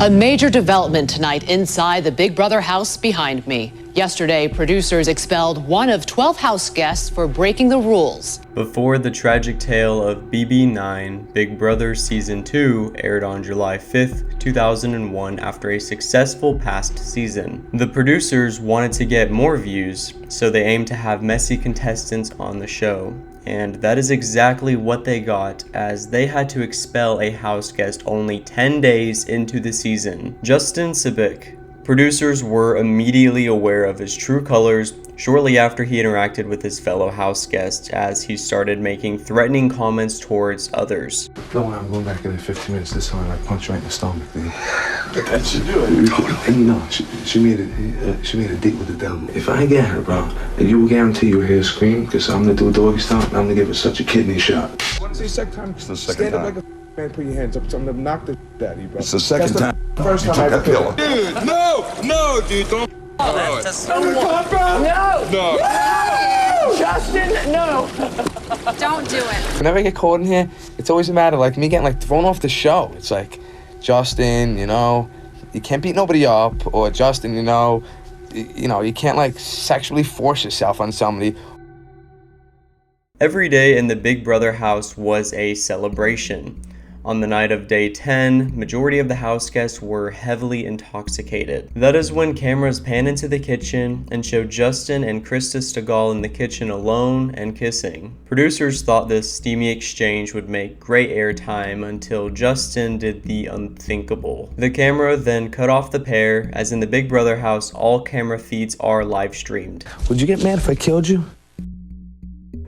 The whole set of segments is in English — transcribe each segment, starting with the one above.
A major development tonight inside the Big Brother house behind me. Yesterday, producers expelled one of 12 house guests for breaking the rules. Before the tragic tale of BB9, Big Brother Season 2 aired on July 5th, 2001 after a successful past season. The producers wanted to get more views, so they aimed to have messy contestants on the show. And that is exactly what they got, as they had to expel a house guest only 10 days into the season. Justin Subic. Producers were immediately aware of his true colors shortly after he interacted with his fellow house guests, as he started making threatening comments towards others. Don't worry, I'm going back in 15 minutes. This time I punch you right in the stomach, dude. That should do it. And you know, she made a date with the devil. If I get her, bro, and you will guarantee you'll hear her scream, because I'm gonna do a doggy style, and I'm gonna give her such a kidney shot. What's the second time? It's the second Stand time. up like a man, put your hands up. I'm gonna knock the out of you, bro. It's the second time. First You time took I that ever pillow. Dude, no, dude, don't. Oh, that's so No. No. Justin, no. Don't do it. Whenever I get caught in here, it's always a matter like me getting thrown off the show. It's like, Justin, you can't beat nobody up, or Justin, you can't sexually force yourself on somebody. Every day in the Big Brother house was a celebration. On the night of day 10, majority of the house guests were heavily intoxicated. That is when cameras pan into the kitchen and show Justin and Krista Stegall in the kitchen alone and kissing. Producers thought this steamy exchange would make great airtime until Justin did the unthinkable. The camera then cut off the pair, as in the Big Brother house, all camera feeds are live streamed. Would you get mad if I killed you?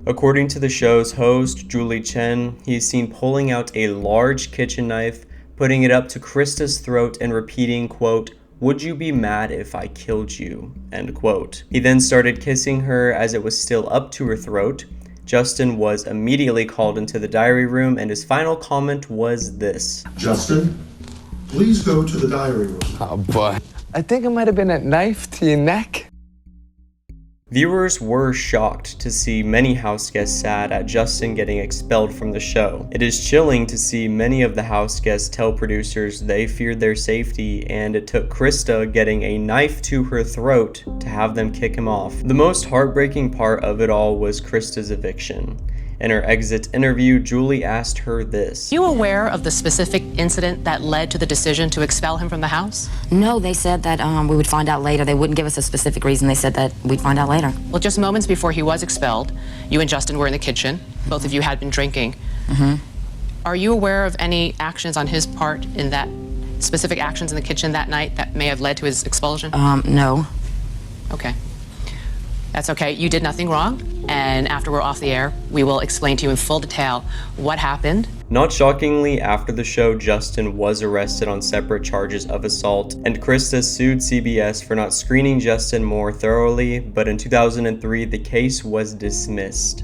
According to the show's host, Julie Chen, he is seen pulling out a large kitchen knife, putting it up to Krista's throat and repeating, quote, "Would you be mad if I killed you?" End quote. He then started kissing her as it was still up to her throat. Justin was immediately called into the diary room, and his final comment was this. Justin, please go to the diary room. Oh, boy. I think it might have been that knife to your neck. Viewers were shocked to see many house guests sad at Justin getting expelled from the show. It is chilling to see many of the house guests tell producers they feared their safety, and it took Krista getting a knife to her throat to have them kick him off. The most heartbreaking part of it all was Krista's eviction. In her exit interview, Julie asked her this. Are you aware of the specific incident that led to the decision to expel him from the house? No, they said that we would find out later. They wouldn't give us a specific reason. They said that we'd find out later. Well, just moments before he was expelled, you and Justin were in the kitchen. Both of you had been drinking. Mm-hmm. Are you aware of any actions on his part in that, specific actions in the kitchen that night that may have led to his expulsion? No. Okay. That's okay. You did nothing wrong, and after we're off the air, we will explain to you in full detail what happened. Not shockingly, after the show, Justin was arrested on separate charges of assault, and Krista sued CBS for not screening Justin more thoroughly, but in 2003, the case was dismissed.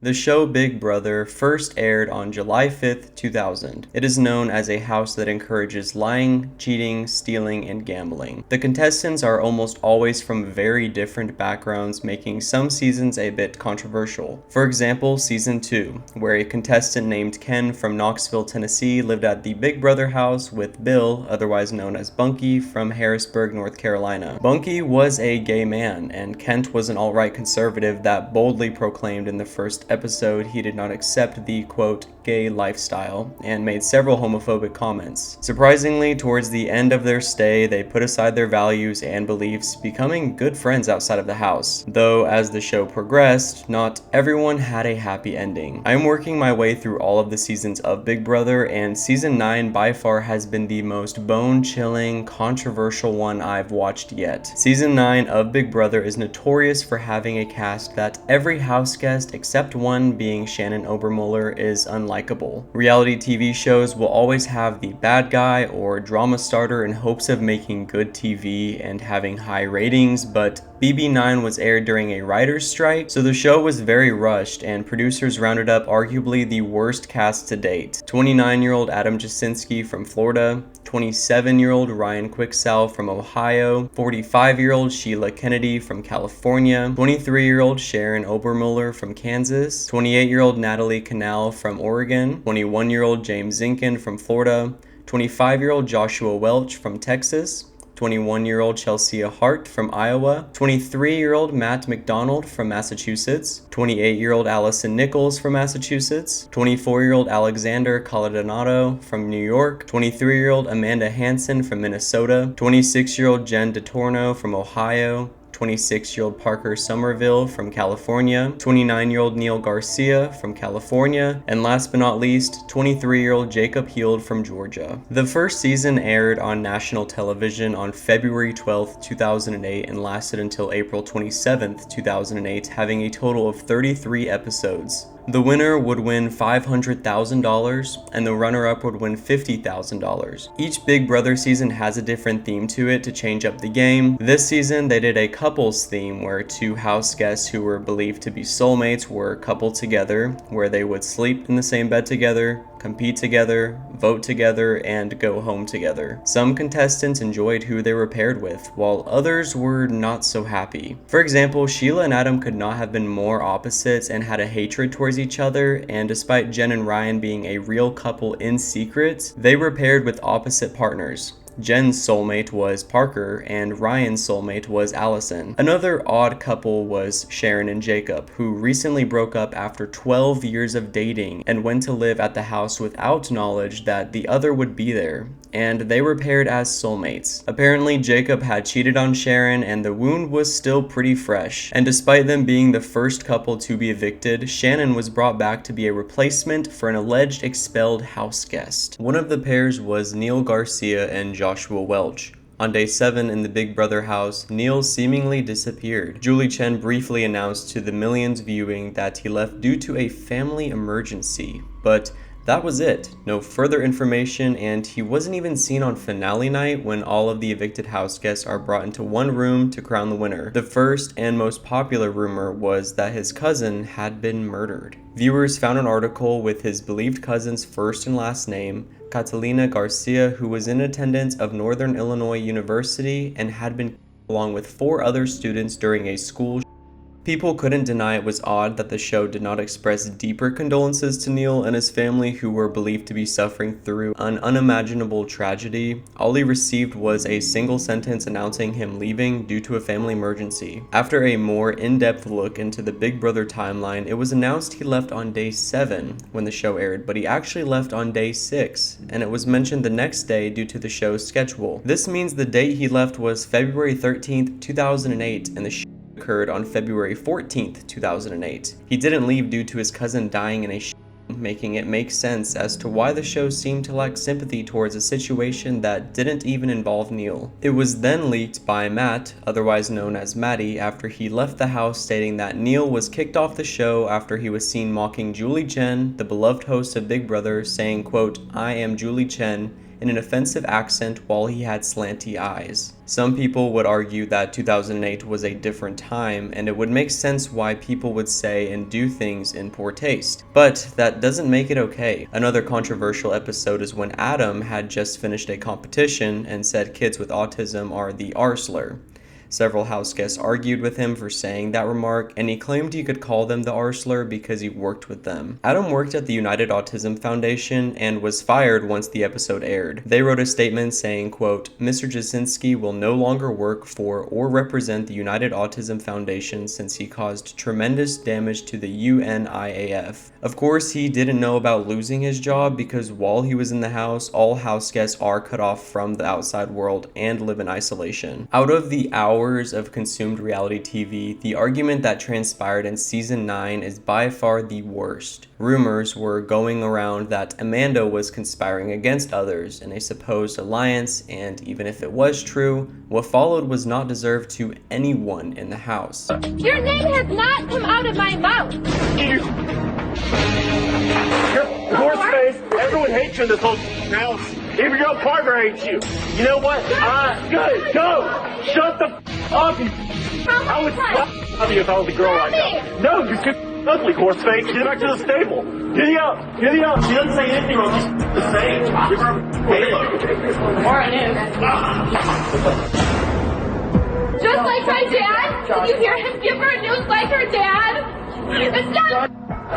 The show Big Brother first aired on July 5th, 2000. It is known as a house that encourages lying, cheating, stealing, and gambling. The contestants are almost always from very different backgrounds, making some seasons a bit controversial. For example, Season 2, where a contestant named Ken from Knoxville, Tennessee lived at the Big Brother house with Bill, otherwise known as Bunky, from Harrisburg, North Carolina. Bunky was a gay man, and Kent was an alt-right conservative that boldly proclaimed in the first episode he did not accept the, quote, gay lifestyle, and made several homophobic comments. Surprisingly, towards the end of their stay, they put aside their values and beliefs, becoming good friends outside of the house. Though, as the show progressed, not everyone had a happy ending. I am working my way through all of the seasons of Big Brother, and Season 9 by far has been the most bone-chilling, controversial one I've watched yet. Season 9 of Big Brother is notorious for having a cast that every house guest except one, being Shannon Obermuller, is unlikable. Reality TV shows will always have the bad guy or drama starter in hopes of making good TV and having high ratings, but BB9 was aired during a writer's strike, so the show was very rushed, and producers rounded up arguably the worst cast to date. 29-year-old Adam Jasinski from Florida, 27-year-old Ryan Quicksell from Ohio, 45-year-old Sheila Kennedy from California, 23-year-old Sharon Obermuller from Kansas, 28-year-old Natalie Canal from Oregon, 21-year-old James Zinkin from Florida, 25-year-old Joshua Welch from Texas, 21-year-old Chelsea Hart from Iowa, 23-year-old Matt McDonald from Massachusetts, 28-year-old Allison Nichols from Massachusetts, 24-year-old Alexander Coladonato from New York, 23-year-old Amanda Hansen from Minnesota, 26-year-old Jen DeTorno from Ohio, 26-year-old Parker Somerville from California, 29-year-old Neil Garcia from California, and last but not least, 23-year-old Jacob Heald from Georgia. The first season aired on national television on February 12, 2008 and lasted until April 27, 2008, having a total of 33 episodes. The winner would win $500,000 and the runner-up would win $50,000. Each Big Brother season has a different theme to it to change up the game. This season they did a couples theme where two house guests who were believed to be soulmates were coupled together, where they would sleep in the same bed together, compete together, vote together, and go home together. Some contestants enjoyed who they were paired with, while others were not so happy. For example, Sheila and Adam could not have been more opposites and had a hatred towards each other, and despite Jen and Ryan being a real couple in secret, they were paired with opposite partners. Jen's soulmate was Parker, and Ryan's soulmate was Allison. Another odd couple was Sharon and Jacob, who recently broke up after 12 years of dating and went to live at the house without knowledge that the other would be there, and they were paired as soulmates. Apparently, Jacob had cheated on Sharon, and the wound was still pretty fresh. And despite them being the first couple to be evicted, Shannon was brought back to be a replacement for an alleged expelled house guest. One of the pairs was Neil Garcia and Joshua Welch. On day 7 in the Big Brother house, Neil seemingly disappeared. Julie Chen briefly announced to the millions viewing that he left due to a family emergency, but that was it. No further information, and he wasn't even seen on finale night when all of the evicted house guests are brought into one room to crown the winner. The first and most popular rumor was that his cousin had been murdered. Viewers found an article with his believed cousin's first and last name, Catalina Garcia, who was in attendance of Northern Illinois University and had been along with 4 other students during a school. People couldn't deny it was odd that the show did not express deeper condolences to Neil and his family, who were believed to be suffering through an unimaginable tragedy. All he received was a single sentence announcing him leaving due to a family emergency. After a more in-depth look into the Big Brother timeline, it was announced he left on day 7 when the show aired, but he actually left on day 6, and it was mentioned the next day due to the show's schedule. This means the date he left was February 13th, 2008, and the show occurred on February 14th, 2008. He didn't leave due to his cousin dying in a making it make sense as to why the show seemed to lack sympathy towards a situation that didn't even involve Neil. It was then leaked by Matt, otherwise known as Matty, after he left the house, stating that Neil was kicked off the show after he was seen mocking Julie Chen, the beloved host of Big Brother, saying, quote, "I am Julie Chen," in an offensive accent while he had slanty eyes. Some people would argue that 2008 was a different time, and it would make sense why people would say and do things in poor taste. But that doesn't make it okay. Another controversial episode is when Adam had just finished a competition and said kids with autism are the R slur. Several house guests argued with him for saying that remark, and he claimed he could call them the R slur because he worked with them. Adam worked at the United Autism Foundation and was fired once the episode aired. They wrote a statement saying, quote, "Mr. Jasinski will no longer work for or represent the United Autism Foundation since he caused tremendous damage to the UNIAF." Of course, he didn't know about losing his job because while he was in the house, all house guests are cut off from the outside world and live in isolation. Out of the hours of consumed reality TV, the argument that transpired in season 9 is by far the worst. Rumors were going around that Amanda was conspiring against others in a supposed alliance, and even if it was true, what followed was not deserved to anyone in the house. Your name has not come out of my mouth! Horse face, everyone hates you in this whole house. Even your partner hates you. You know what? Good, go! Shut the f up, you I would slap you if I was a girl right now. No, you're too ugly, horse face. Get back to the stable. Giddy up. Giddy up. She doesn't say anything wrong. She's the same. Give her a halo. Or I knew. Just like my dad? Did you hear him give her news like her dad? It's not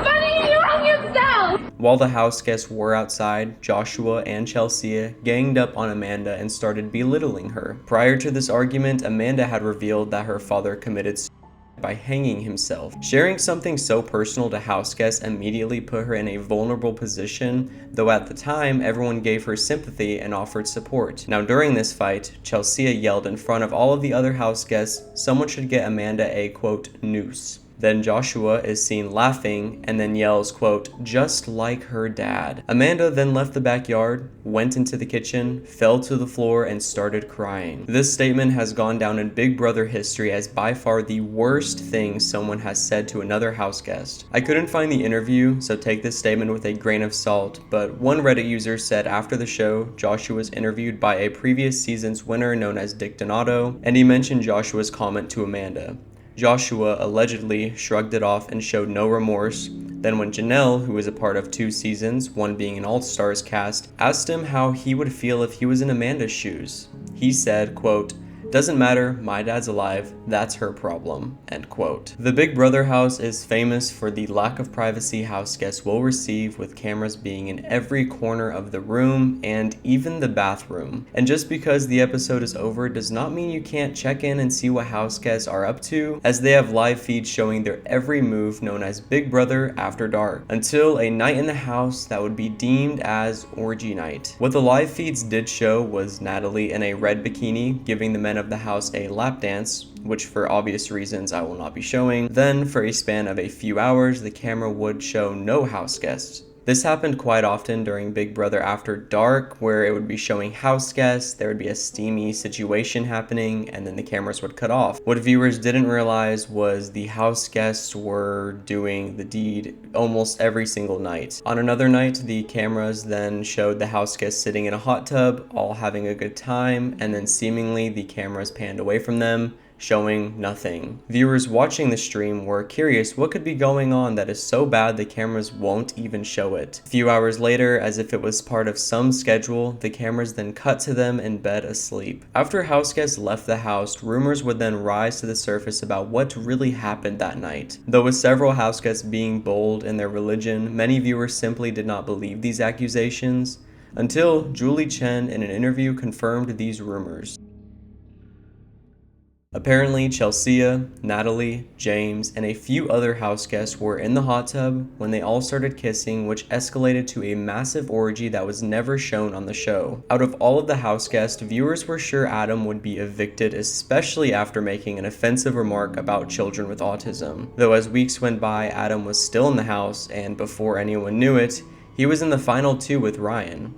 funny, you wrong yourself! While the house guests were outside, Joshua and Chelsea ganged up on Amanda and started belittling her. Prior to this argument, Amanda had revealed that her father committed suicide by hanging himself. Sharing something so personal to house guests immediately put her in a vulnerable position, though at the time, everyone gave her sympathy and offered support. Now during this fight, Chelsea yelled in front of all of the other house guests someone should get Amanda a, quote, noose. Then Joshua is seen laughing and then yells, quote, just like her dad. Amanda then left the backyard, went into the kitchen, fell to the floor, and started crying. This statement has gone down in Big Brother history as by far the worst thing someone has said to another house guest. I couldn't find the interview, so take this statement with a grain of salt, but one Reddit user said after the show, Joshua was interviewed by a previous season's winner known as Dick Donato, and he mentioned Joshua's comment to Amanda. Joshua allegedly shrugged it off and showed no remorse. Then when Janelle, who was a part of 2 seasons, one being an All-Stars cast, asked him how he would feel if he was in Amanda's shoes, he said, quote, doesn't matter, my dad's alive, that's her problem, end quote. The Big Brother house is famous for the lack of privacy house guests will receive, with cameras being in every corner of the room and even the bathroom. And just because the episode is over does not mean you can't check in and see what house guests are up to, as they have live feeds showing their every move known as Big Brother After Dark, until a night in the house that would be deemed as orgy night. What the live feeds did show was Natalie in a red bikini giving the men of the house a lap dance, which for obvious reasons I will not be showing. Then for a span of a few hours, the camera would show no house guests. This happened quite often during Big Brother After Dark, where it would be showing house guests, there would be a steamy situation happening, and then the cameras would cut off. What viewers didn't realize was the house guests were doing the deed almost every single night. On another night, the cameras then showed the house guests sitting in a hot tub, all having a good time, and then seemingly the cameras panned away from them, showing nothing. Viewers watching the stream were curious what could be going on that is so bad the cameras won't even show it. A few hours later, as if it was part of some schedule, the cameras then cut to them in bed asleep. After house guests left the house, rumors would then rise to the surface about what really happened that night. Though with several house guests being bold in their religion, many viewers simply did not believe these accusations, until Julie Chen in an interview confirmed these rumors. Apparently, Chelsea, Natalie, James, and a few other house guests were in the hot tub when they all started kissing, which escalated to a massive orgy that was never shown on the show. Out of all of the house guests, viewers were sure Adam would be evicted, especially after making an offensive remark about children with autism. Though as weeks went by, Adam was still in the house, and before anyone knew it, he was in the final 2 with Ryan.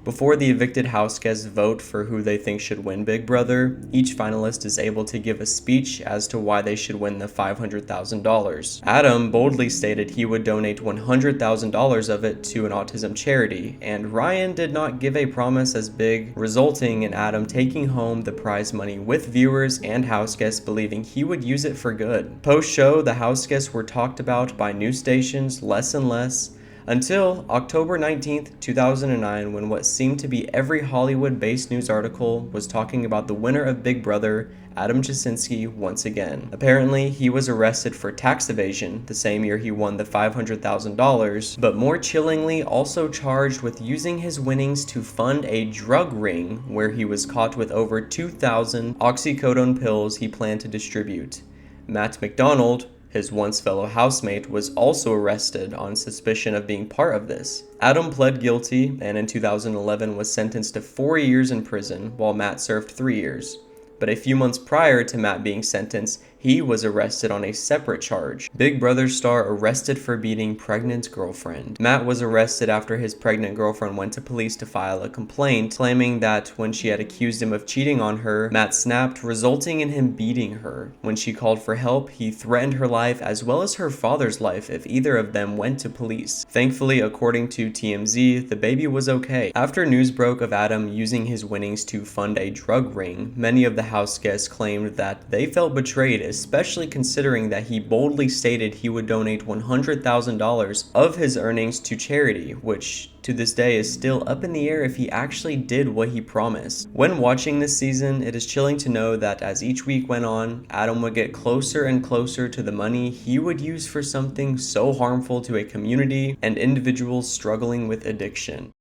Before the evicted house guests vote for who they think should win Big Brother, each finalist is able to give a speech as to why they should win the $500,000. Adam boldly stated he would donate $100,000 of it to an autism charity, and Ryan did not give a promise as big, resulting in Adam taking home the prize money with viewers and house guests believing he would use it for good. Post-show, the house guests were talked about by news stations less and less, until October 19th, 2009, when what seemed to be every Hollywood-based news article was talking about the winner of Big Brother, Adam Jasinski, once again. Apparently, he was arrested for tax evasion the same year he won the $500,000, but more chillingly also charged with using his winnings to fund a drug ring where he was caught with over 2,000 oxycodone pills he planned to distribute. Matt McDonald, his once fellow housemate, was also arrested on suspicion of being part of this. Adam pled guilty and in 2011 was sentenced to 4 years in prison, while Matt served 3 years. But a few months prior to Matt being sentenced, he was arrested on a separate charge. Big Brother star arrested for beating pregnant girlfriend. Matt was arrested after his pregnant girlfriend went to police to file a complaint, claiming that when she had accused him of cheating on her, Matt snapped, resulting in him beating her. When she called for help, he threatened her life as well as her father's life if either of them went to police. Thankfully, according to TMZ, the baby was okay. After news broke of Adam using his winnings to fund a drug ring, many of the house guests claimed that they felt betrayed, especially considering that he boldly stated he would donate $100,000 of his earnings to charity, which to this day is still up in the air if he actually did what he promised. When watching this season, it is chilling to know that as each week went on, Adam would get closer and closer to the money he would use for something so harmful to a community and individuals struggling with addiction.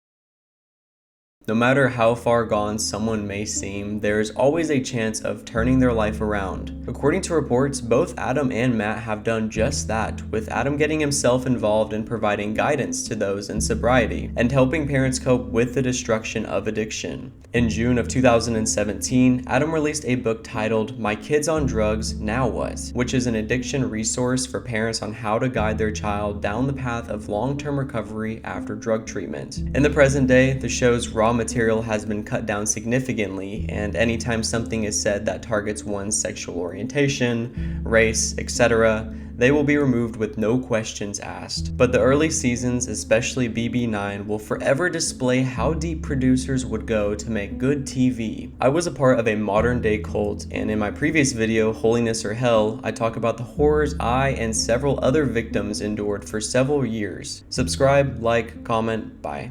No matter how far gone someone may seem, there is always a chance of turning their life around. According to reports, both Adam and Matt have done just that, with Adam getting himself involved in providing guidance to those in sobriety and helping parents cope with the destruction of addiction. In June of 2017, Adam released a book titled My Kids on Drugs, Now What?, which is an addiction resource for parents on how to guide their child down the path of long-term recovery after drug treatment. In the present day, the show's raw material has been cut down significantly, and anytime something is said that targets one's sexual orientation, race, etc., they will be removed with no questions asked. But the early seasons, especially BB9, will forever display how deep producers would go to make good TV. I was a part of a modern day cult, and in my previous video, Holiness or Hell, I talk about the horrors I and several other victims endured for several years. Subscribe, like, comment, bye.